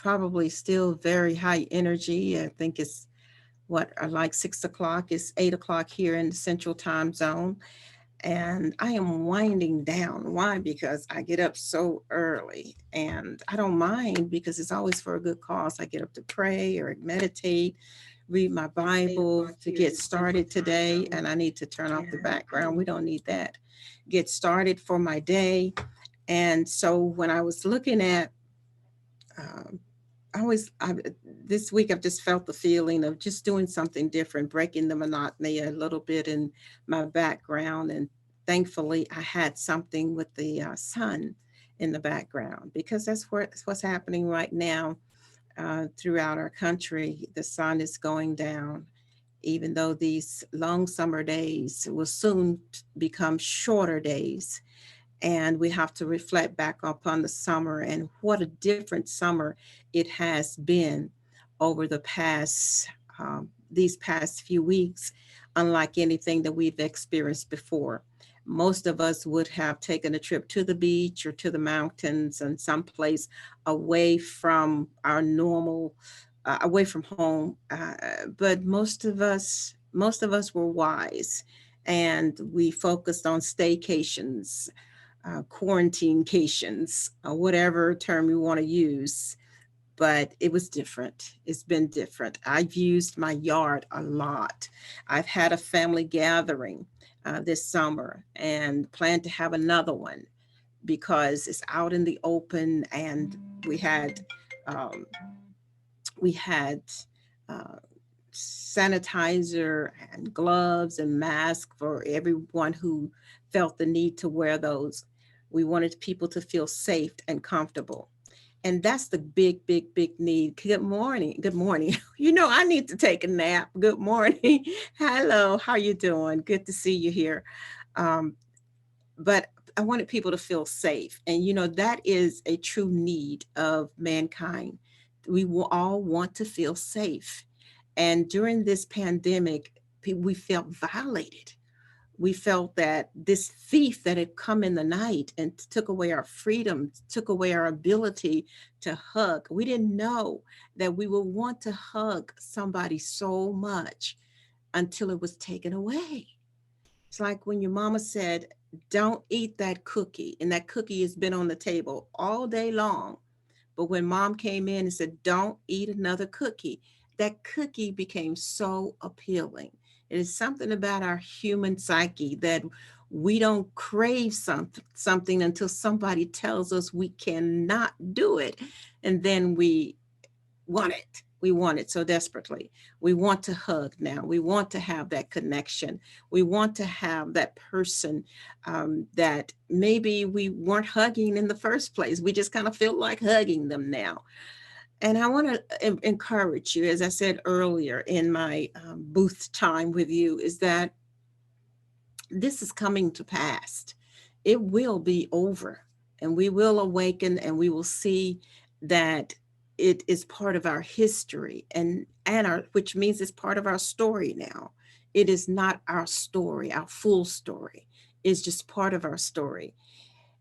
probably still very high energy. I think it's like 6 o'clock. It's 8 o'clock here in the Central Time Zone, and I am winding down. Why? Because I get up so early, and I don't mind because it's always for a good cause. I get up to pray or meditate, read my Bible to get started today, and I need to turn off the background. We don't need that. Get started for my day. And so when I was looking at, um, I this week I've just felt the feeling of just doing something different, breaking the monotony a little bit in my background. And thankfully, I had something with the sun in the background because that's what's happening right now throughout our country. The sun is going down, even though these long summer days will soon become shorter days, and we have to reflect back upon the summer and what a different summer it has been over the past these past few weeks, unlike anything that we've experienced before. Most of us would have taken a trip to the beach or to the mountains and someplace away from our normal, away from home. But most of us were wise, and we focused on staycations, quarantinecations, whatever term you want to use. But it was different. It's been different. I've used my yard a lot. I've had a family gathering this summer and plan to have another one because it's out in the open, and we had um, we had uh, sanitizer and gloves and masks for everyone who felt the need to wear those. We wanted people to feel safe and comfortable. And that's the big, big, big need. Good morning. Good morning. I need to take a nap. Good morning. Hello. How you doing? Good to see you here. Um, but I wanted people to feel safe. And, that is a true need of mankind. We will all want to feel safe. And during this pandemic, we felt violated. We felt that this thief that had come in the night and took away our freedom, took away our ability to hug. We didn't know that we would want to hug somebody so much until it was taken away. It's like when your mama said, don't eat that cookie, and that cookie has been on the table all day long. But when mom came in and said, don't eat another cookie, that cookie became so appealing. It is something about our human psyche that we don't crave something until somebody tells us we cannot do it. And then we want it. We want it so desperately. We want to hug now. We want to have that connection. We want to have that person that maybe we weren't hugging in the first place. We just kind of feel like hugging them now. And I want to encourage you, as I said earlier in my booth time with you, is that this is coming to pass. It will be over, and we will awaken, and we will see that it is part of our history, and our, which means it's part of our story now. It is not our story, our full story. It's just part of our story.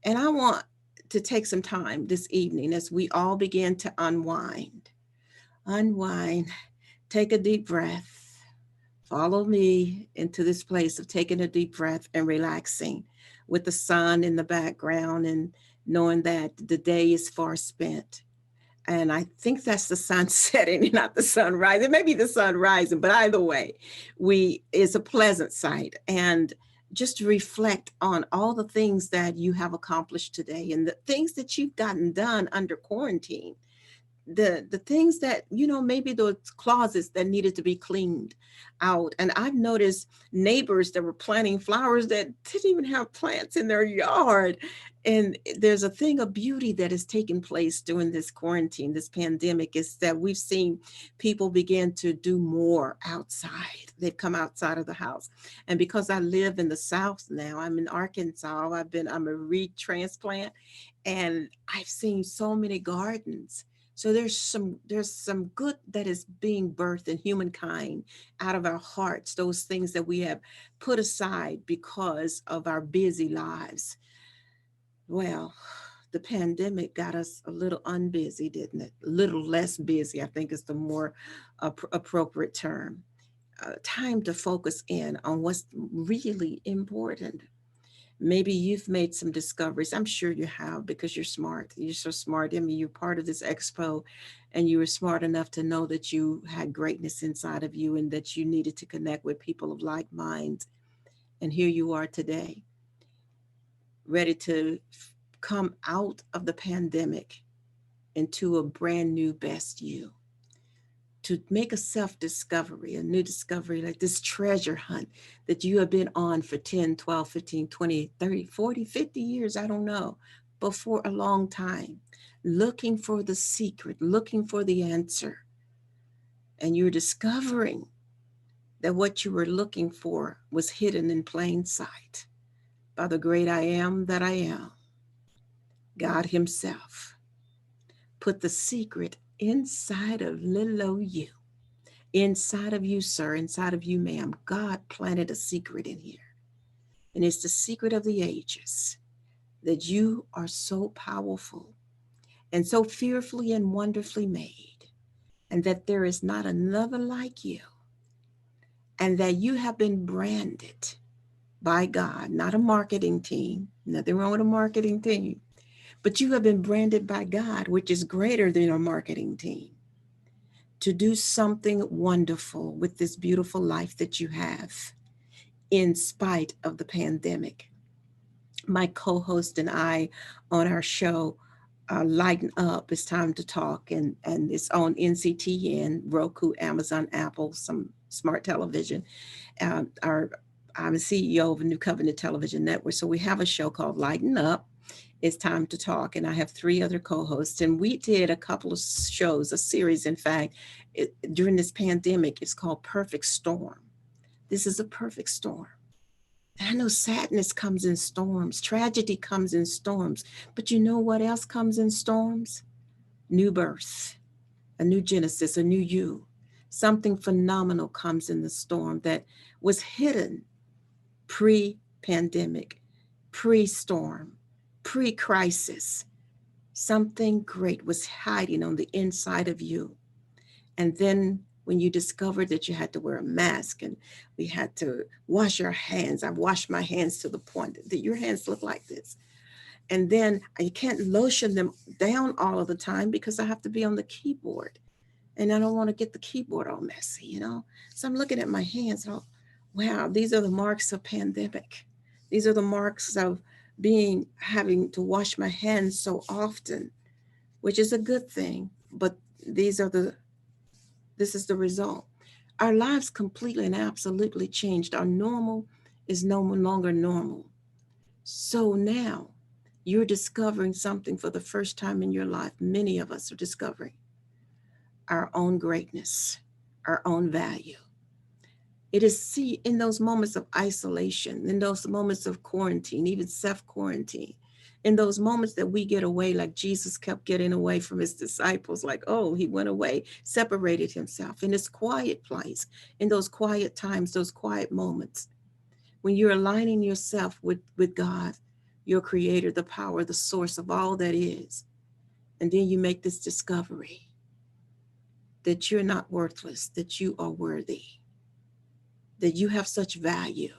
And I want to take some time this evening as we all begin to unwind, take a deep breath, follow me into this place of taking a deep breath and relaxing with the sun in the background and knowing that the day is far spent. And I think that's the sun setting and not the sun rising. It may be the sun rising, but either way, it's a pleasant sight. And just to reflect on all the things that you have accomplished today and the things that you've gotten done under quarantine, the things that, maybe those closets that needed to be cleaned out. And I've noticed neighbors that were planting flowers that didn't even have plants in their yard. And there's a thing of beauty that has taken place during this quarantine, this pandemic, is that we've seen people begin to do more outside. They've come outside of the house. And because I live in the South now, I'm in Arkansas, I'm a reed transplant, and I've seen so many gardens. So there's some good that is being birthed in humankind out of our hearts, those things that we have put aside because of our busy lives. Well, the pandemic got us a little unbusy, didn't it? A little less busy, I think is the more appropriate term. Time to focus in on what's really important. Maybe you've made some discoveries. I'm sure you have because you're smart. You're so smart. I mean, you're part of this expo and you were smart enough to know that you had greatness inside of you and that you needed to connect with people of like minds. And here you are today, ready to come out of the pandemic into a brand new best you, to make a self discovery, a new discovery, like this treasure hunt that you have been on for 10, 12, 15, 20, 30, 40, 50 years, I don't know, but for a long time, looking for the secret, looking for the answer. And you're discovering that what you were looking for was hidden in plain sight by the great I am that I am, God Himself. Put the secret inside of little old you. Inside of you, sir, inside of you, ma'am, God planted a secret in here. And it's the secret of the ages that you are so powerful and so fearfully and wonderfully made, and that there is not another like you, and that you have been branded by God, not a marketing team, nothing wrong with a marketing team, but you have been branded by God, which is greater than a marketing team, to do something wonderful with this beautiful life that you have in spite of the pandemic. My co host and I on our show, Lighten Up, it's time to talk, and it's on NCTN, Roku, Amazon, Apple, some smart television. Our I'm a CEO of a New Covenant Television Network. So we have a show called Lighten Up. It's time to talk. And I have three other co hosts. And we did a couple of shows, a series, in fact, during this pandemic. It's called Perfect Storm. This is a perfect storm. And I know sadness comes in storms, tragedy comes in storms. But you know what else comes in storms? New birth, a new Genesis, a new you. Something phenomenal comes in the storm that was hidden pre pandemic, pre storm, pre crisis. Something great was hiding on the inside of you. And then when you discovered that you had to wear a mask and we had to wash our hands, I washed my hands to the point that your hands look like this. And then you can't lotion them down all of the time because I have to be on the keyboard and I don't want to get the keyboard all messy, you know? So I'm looking at my hands. And wow, these are the marks of pandemic. These are the marks of having to wash my hands so often, which is a good thing. But these are this is the result. Our lives completely and absolutely changed. Our normal is no longer normal. So now you're discovering something for the first time in your life. Many of us are discovering our own greatness, our own value. It is see in those moments of isolation, in those moments of quarantine, even self quarantine, in those moments that we get away, like Jesus kept getting away from his disciples, like, oh, he went away, separated himself in this quiet place, in those quiet times, those quiet moments, when you're aligning yourself with God, your creator, the power, the source of all that is. And then you make this discovery that you're not worthless, that you are worthy, that you have such value,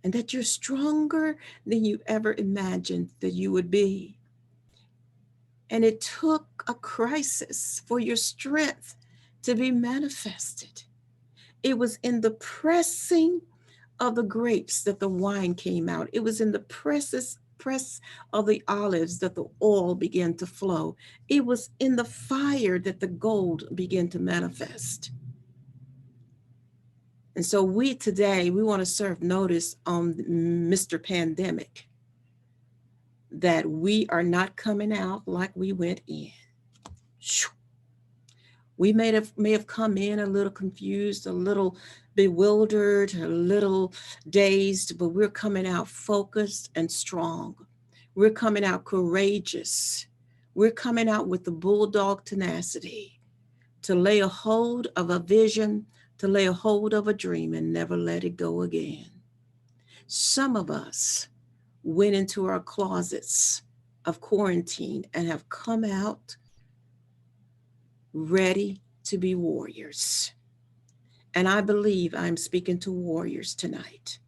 and that you're stronger than you ever imagined that you would be. And it took a crisis for your strength to be manifested. It was in the pressing of the grapes that the wine came out. It was in the press of the olives that the oil began to flow. It was in the fire that the gold began to manifest. And so we want to serve notice on Mr. Pandemic that we are not coming out like we went in. We may have come in a little confused, a little bewildered, a little dazed, but we're coming out focused and strong. We're coming out courageous. We're coming out with the bulldog tenacity to lay a hold of a vision, to lay a hold of a dream and never let it go again. Some of us went into our closets of quarantine and have come out ready to be warriors. And I believe I'm speaking to warriors tonight.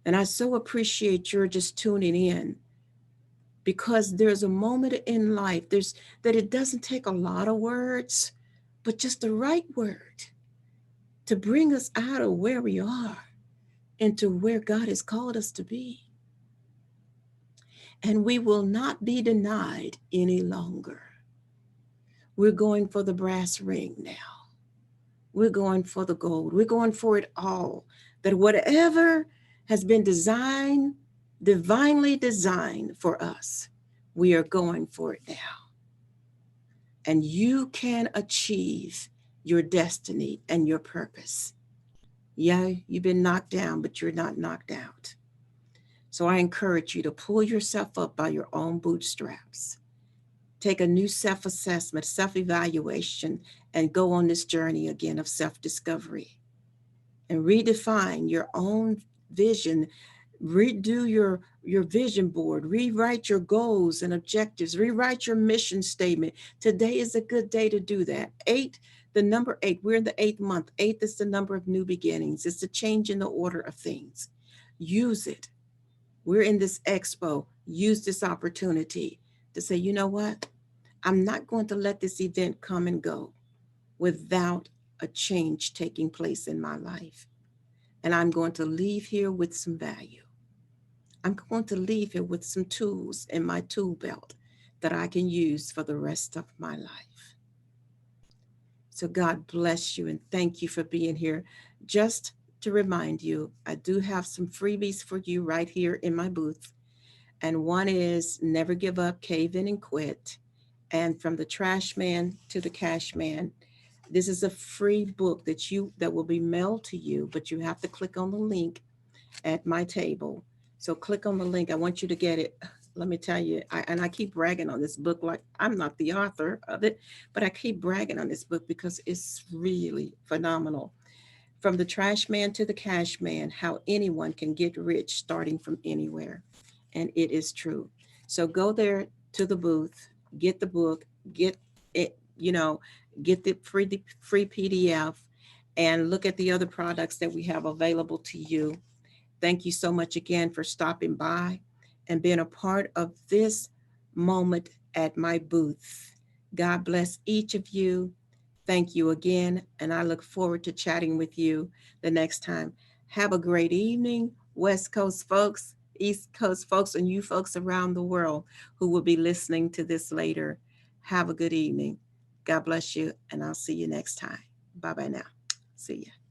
And I so appreciate your just tuning in, because there's a moment in life that it doesn't take a lot of words, but just the right word to bring us out of where we are into where God has called us to be. And we will not be denied any longer. We're going for the brass ring now. We're going for the gold. We're going for it all. That whatever has been designed, divinely designed for us, we are going for it now. And you can achieve your destiny and your purpose. Yeah, you've been knocked down, but you're not knocked out. So I encourage you to pull yourself up by your own bootstraps. Take a new self assessment, self evaluation, and go on this journey again of self discovery. And redefine your own vision. Redo your vision board. Rewrite your goals and objectives. Rewrite your mission statement. Today is a good day to do that. The number 8, we're in the 8th month. 8 is the number of new beginnings. It's a change in the order of things. Use it. We're in this expo. Use this opportunity to say, you know what? I'm not going to let this event come and go without a change taking place in my life. And I'm going to leave here with some value. I'm going to leave here with some tools in my tool belt that I can use for the rest of my life. So God bless you and thank you for being here. Just to remind you, I do have some freebies for you right here in my booth. And one is Never Give Up, Cave In and Quit. And From the Trash Man to the Cash Man. This is a free book that will be mailed to you, but you have to click on the link at my table. So click on the link. I want you to get it. Let me tell you, I keep bragging on this book like I'm not the author of it, but I keep bragging on this book because it's really phenomenal. From the Trash Man to the Cash Man, How Anyone Can Get Rich Starting from Anywhere. And it is true. So go there to the booth, get the book, get it, get the free PDF, and look at the other products that we have available to you. Thank you so much again for stopping by and being a part of this moment at my booth. God bless each of you. Thank you again, and I look forward to chatting with you the next time. Have a great evening, West Coast folks, East Coast folks, and you folks around the world who will be listening to this later. Have a good evening. God bless you, and I'll see you next time. Bye bye now. See ya.